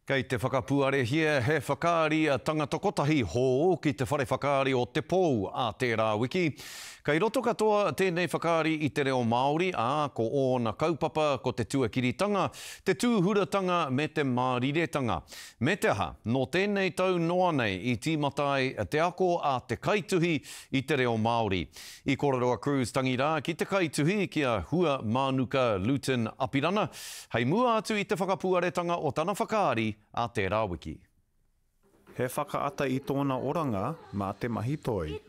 Kei te whakapuare hia, he whakaari a tangata kotahi hō ki te whare whakaari o te pōu a tērā wiki. Kei roto katoa tēnei whakaari i te reo Māori, ko ōna kaupapa, ko te tuakiritanga, te tūhuratanga me te māriretanga. Me te aha, no tēnei tau noa nei i tīmatai te ako a te kaituhi i te reo Māori. I Kororoa Cruise tangi rā ki te kaituhi kia Hua Mānuka Luton Apirana. Hei mua atu i te whakapuaretanga o tana whakaari a tērā wiki. He whakaata i tōna oranga mā te mahi toi.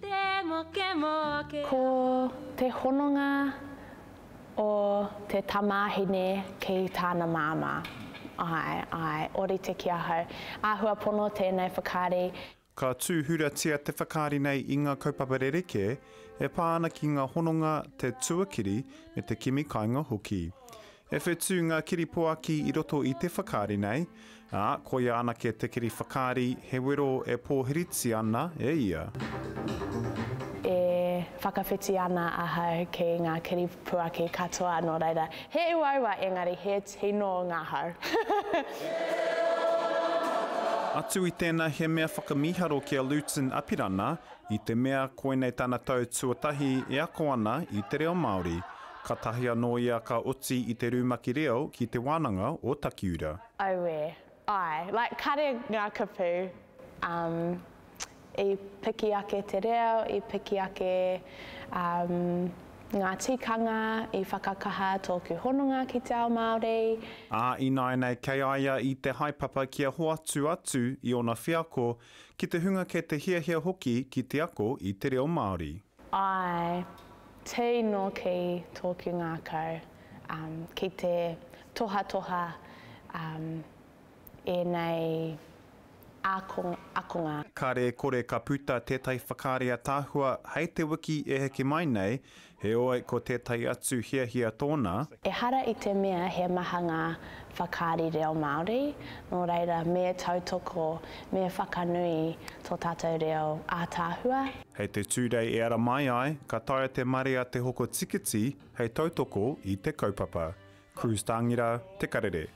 Ko te hononga o te tamāhine ki tāna māma. Ai, ori te kia hau. Āhua pono tēnei whakaari. Ka tūhuratia te whakaari nei i ngā kaupapa rereke, e pāna ki ngā hononga te tuakiri me te kimi kainga hoki. E whetū ngā kiripoaki i roto i te whakaari nei, ko ia anake te kiri whakaari he wero e pōhiriti ana e ia. E whakawhiti ana ahau ki ngā kiripoaki katoa no reira. He iwaua engari, he tino ngā hau. Atu i tēnā he mea whakamiharo ki a Luton Apirana, i te mea koenei tāna tau tuatahi e ako ana i te reo Māori. Ka tahi anō ia ka oti i te rūmaki reo ki te wānanga o Takiura. Auwe, ai, like kare ngā kapu, i piki ake te reo, i piki ake ngā tikanga, i whakakaha tōku hononga ki te ao Māori. I nei kei aia i te haipapa kia hoatu atu i ona whiako ki te hunga ke te hiahia hoki ki te ako i te reo Māori. Ai, tino ki tōku ngākau, ki te toha e nei akonga. Kare kore ka puta tētai whakaaria tāhua hei te wiki e heke mai nei, he oe ko tētai atu hiahia tōna. E hara i te mea he mahanga whakaari reo Māori, no reira me tautoko, me whakanui tō tātou reo ātāhua. Hei te tūrei e ara mai ai, ka taia te marea te hoko tikiti hei tautoko i te kaupapa. Cruise Tāngira, Te Karere.